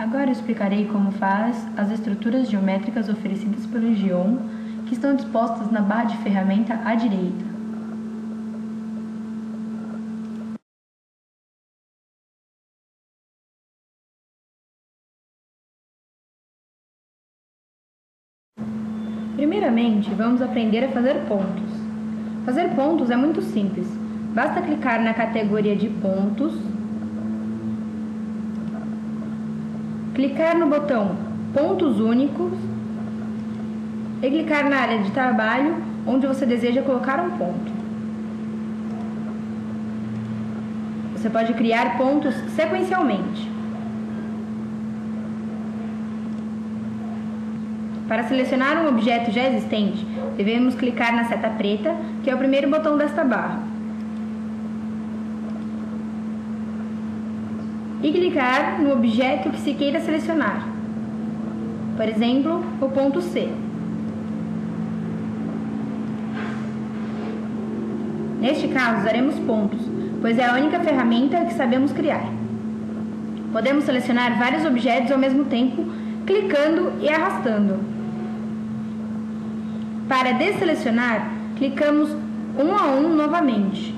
Agora eu explicarei como faz as estruturas geométricas oferecidas pelo Geom, que estão dispostas na barra de ferramenta à direita. Primeiramente, vamos aprender a fazer pontos. Fazer pontos é muito simples. Basta clicar na categoria de pontos, clicar no botão Pontos Únicos e clicar na área de trabalho onde você deseja colocar um ponto. Você pode criar pontos sequencialmente. Para selecionar um objeto já existente, devemos clicar na seta preta, que é o primeiro botão desta barra, e clicar no objeto que se queira selecionar, por exemplo, o ponto C. Neste caso, usaremos pontos, pois é a única ferramenta que sabemos criar. Podemos selecionar vários objetos ao mesmo tempo, clicando e arrastando. Para desselecionar, clicamos um a um novamente.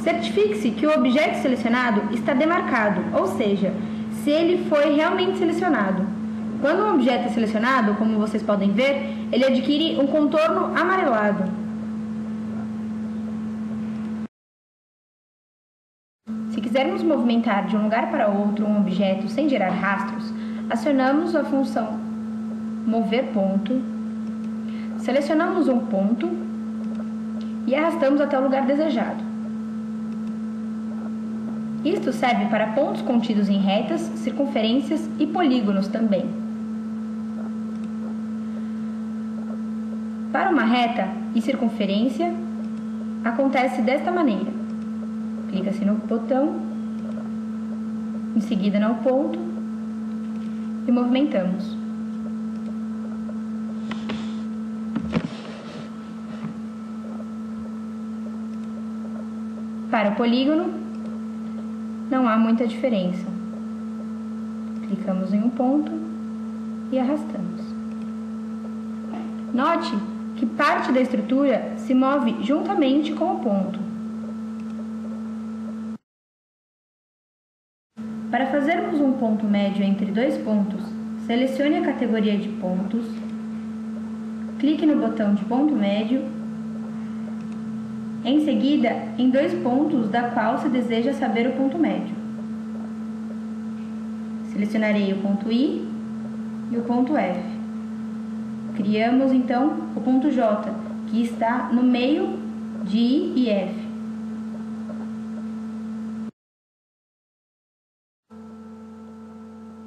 Certifique-se que o objeto selecionado está demarcado, ou seja, se ele foi realmente selecionado. Quando um objeto é selecionado, como vocês podem ver, ele adquire um contorno amarelado. Se quisermos movimentar de um lugar para outro um objeto sem gerar rastros, acionamos a função Mover Ponto, selecionamos um ponto e arrastamos até o lugar desejado. Isto serve para pontos contidos em retas, circunferências e polígonos também. Para uma reta e circunferência, acontece desta maneira. Clica-se no botão, em seguida no ponto e movimentamos. Para o polígono, não há muita diferença. Clicamos em um ponto e arrastamos. Note que parte da estrutura se move juntamente com o ponto. Para fazermos um ponto médio entre dois pontos, selecione a categoria de pontos, clique no botão de ponto médio, em seguida em dois pontos da qual se deseja saber o ponto médio. Selecionarei o ponto I e o ponto F. Criamos então o ponto J, que está no meio de I e F.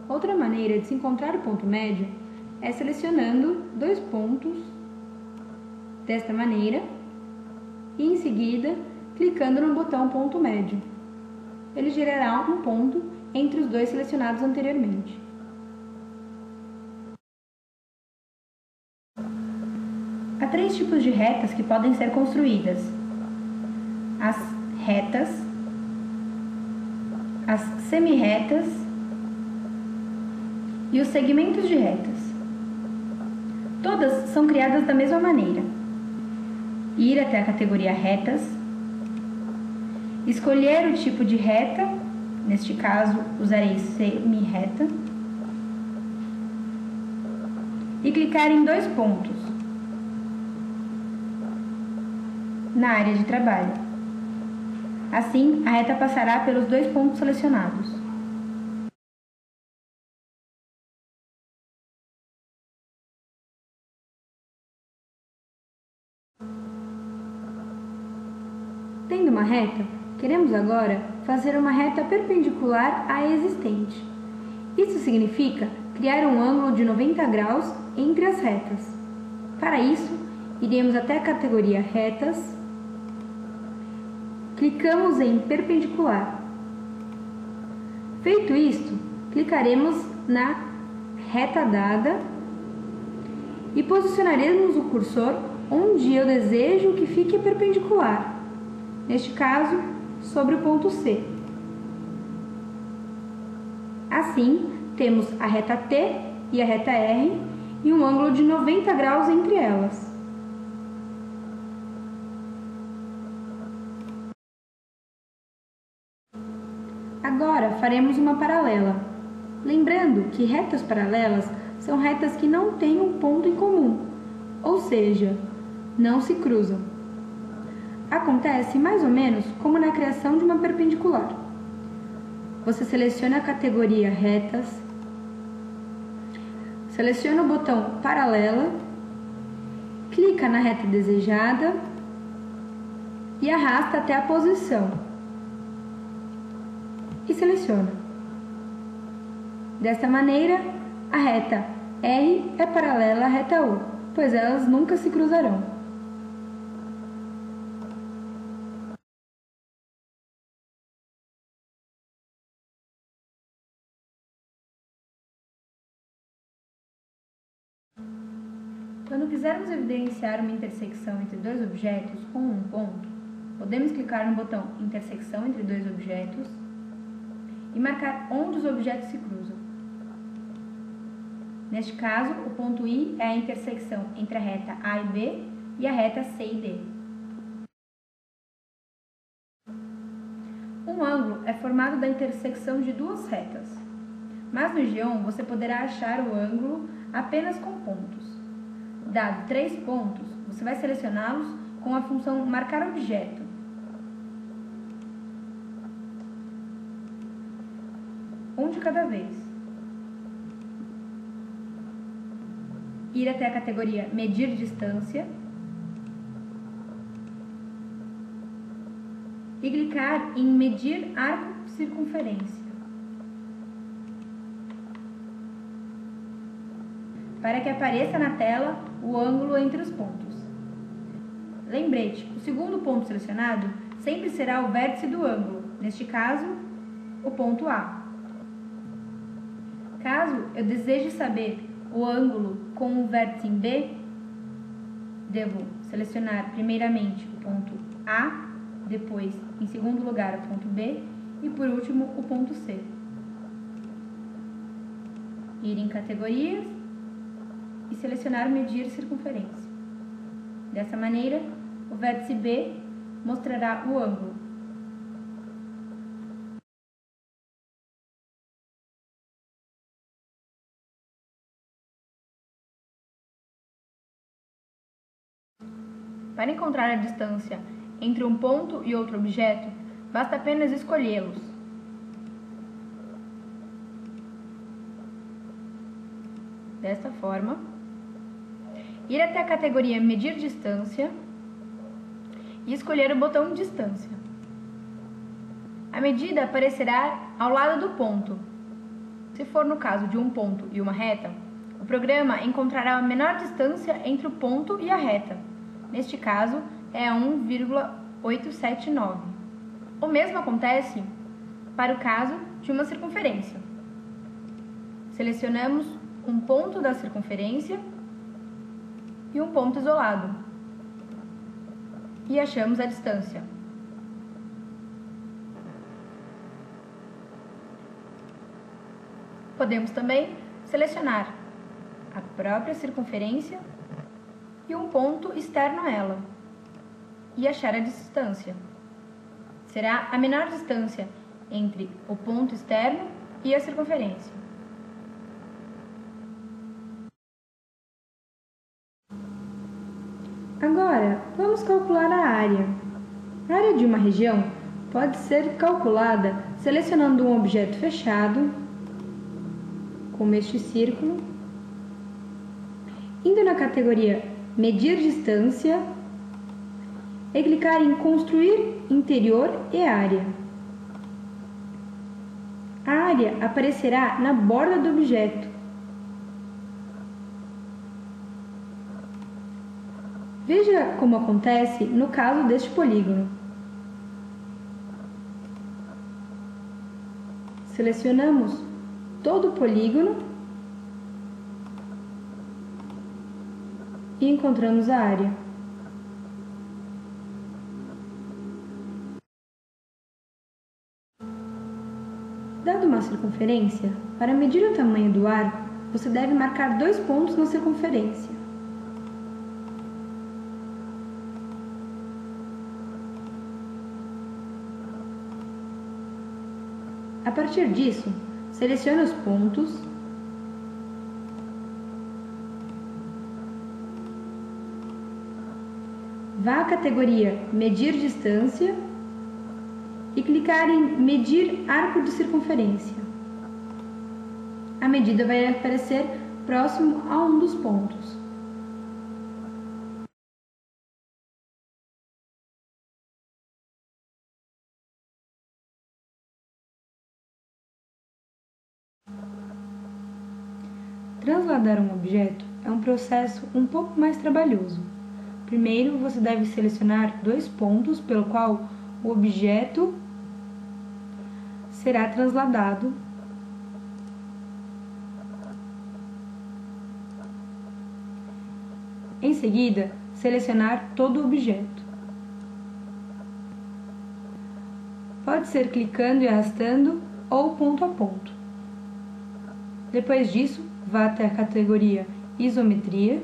Outra maneira de se encontrar o ponto médio é selecionando dois pontos desta maneira e em seguida clicando no botão ponto médio. Ele gerará um ponto entre os dois selecionados anteriormente. Há três tipos de retas que podem ser construídas: as retas, as semirretas e os segmentos de retas. Todas são criadas da mesma maneira. Ir até a categoria retas, escolher o tipo de reta, neste caso usarei semirreta, e clicar em dois pontos na área de trabalho. Assim, a reta passará pelos dois pontos selecionados. Tendo uma reta, queremos agora fazer uma reta perpendicular à existente. Isso significa criar um ângulo de 90 graus entre as retas. Para isso, iremos até a categoria Retas, clicamos em Perpendicular. Feito isto, clicaremos na reta dada e posicionaremos o cursor onde eu desejo que fique perpendicular, neste caso, sobre o ponto C. Assim, temos a reta T e a reta R e um ângulo de 90 graus entre elas. Agora faremos uma paralela. Lembrando que retas paralelas são retas que não têm um ponto em comum, ou seja, não se cruzam. Acontece mais ou menos como na criação de uma perpendicular. Você seleciona a categoria retas, seleciona o botão paralela, clica na reta desejada e arrasta até a posição e seleciona. Desta maneira, a reta R é paralela à reta U, pois elas nunca se cruzarão. Quando quisermos evidenciar uma intersecção entre dois objetos com um ponto, podemos clicar no botão Intersecção entre dois objetos e marcar onde os objetos se cruzam. Neste caso, o ponto I é a intersecção entre a reta A e B e a reta C e D. Um ângulo é formado da intersecção de duas retas, mas no Geom você poderá achar o ângulo apenas com pontos. Dado 3 pontos, você vai selecioná-los com a função Marcar Objeto. Um de cada vez. Ir até a categoria Medir Distância e clicar em Medir Arco Circunferência, para que apareça na tela o ângulo entre os pontos. Lembrete, o segundo ponto selecionado sempre será o vértice do ângulo, neste caso, o ponto A. Caso eu deseje saber o ângulo com o vértice em B, devo selecionar primeiramente o ponto A, depois, em segundo lugar, o ponto B e, por último, o ponto C. Ir em Categorias e selecionar Medir Circunferência. Dessa maneira, o vértice B mostrará o ângulo. Para encontrar a distância entre um ponto e outro objeto, basta apenas escolhê-los. Desta forma, ir até a categoria Medir Distância e escolher o botão Distância. A medida aparecerá ao lado do ponto. Se for no caso de um ponto e uma reta, o programa encontrará a menor distância entre o ponto e a reta. Neste caso, é 1,879. O mesmo acontece para o caso de uma circunferência. Selecionamos um ponto da circunferência e um ponto isolado e achamos a distância. Podemos também selecionar a própria circunferência e um ponto externo a ela e achar a distância. Será a menor distância entre o ponto externo e a circunferência. Agora, vamos calcular a área. A área de uma região pode ser calculada selecionando um objeto fechado, como este círculo, indo na categoria Medir Distância e clicar em Construir Interior e Área. A área aparecerá na borda do objeto. Veja como acontece no caso deste polígono. Selecionamos todo o polígono e encontramos a área. Dada uma circunferência, para medir o tamanho do arco, você deve marcar 2 pontos na circunferência. A partir disso, selecione os pontos vá à categoria Medir distância e clicar em Medir arco de circunferência. A medida vai aparecer próximo a um dos pontos. Transladar um objeto é um processo um pouco mais trabalhoso. Primeiro, você deve selecionar 2 pontos pelo qual o objeto será transladado. Em seguida, selecionar todo o objeto. Pode ser clicando e arrastando ou ponto a ponto. Depois disso, vá até a categoria Isometria,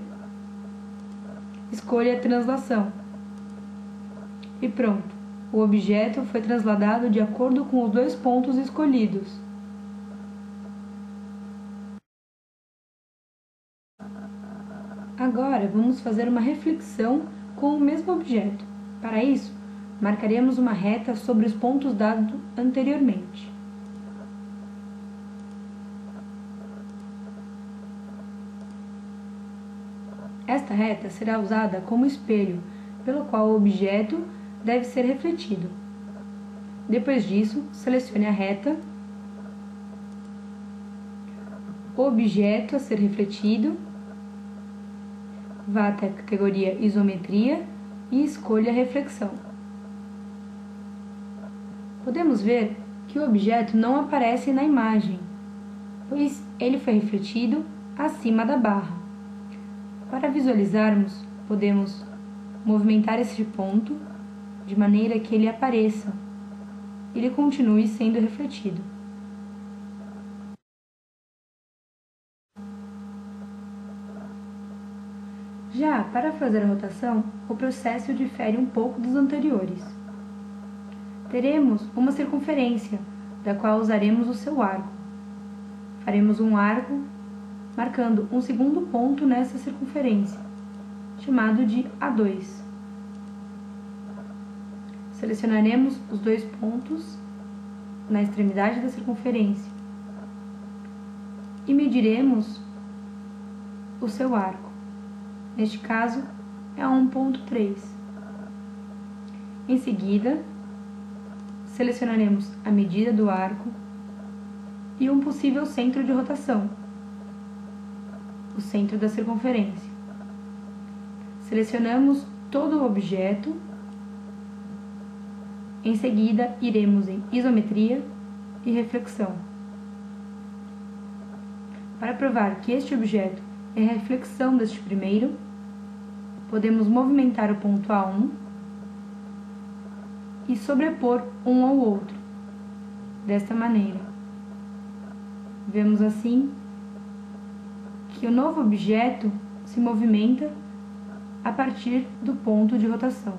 escolha a translação. E pronto, o objeto foi transladado de acordo com os 2 pontos escolhidos. Agora vamos fazer uma reflexão com o mesmo objeto. Para isso, marcaremos uma reta sobre os pontos dados anteriormente. Esta reta será usada como espelho, pelo qual o objeto deve ser refletido. Depois disso, selecione a reta, o objeto a ser refletido, vá até a categoria Isometria e escolha a reflexão. Podemos ver que o objeto não aparece na imagem, pois ele foi refletido acima da barra. Para visualizarmos, podemos movimentar este ponto de maneira que ele apareça e ele continue sendo refletido. Já para fazer a rotação, o processo difere um pouco dos anteriores. Teremos uma circunferência, da qual usaremos o seu arco. Faremos um arco marcando um segundo ponto nessa circunferência, chamado de A2. Selecionaremos os 2 pontos na extremidade da circunferência e mediremos o seu arco. Neste caso, é 1,3. Em seguida, selecionaremos a medida do arco e um possível centro de rotação, o centro da circunferência. Selecionamos todo o objeto. Em seguida, iremos em Isometria e Reflexão. Para provar que este objeto é a reflexão deste primeiro, podemos movimentar o ponto A1 e sobrepor um ao outro, desta maneira. Vemos assim que o novo objeto se movimenta a partir do ponto de rotação.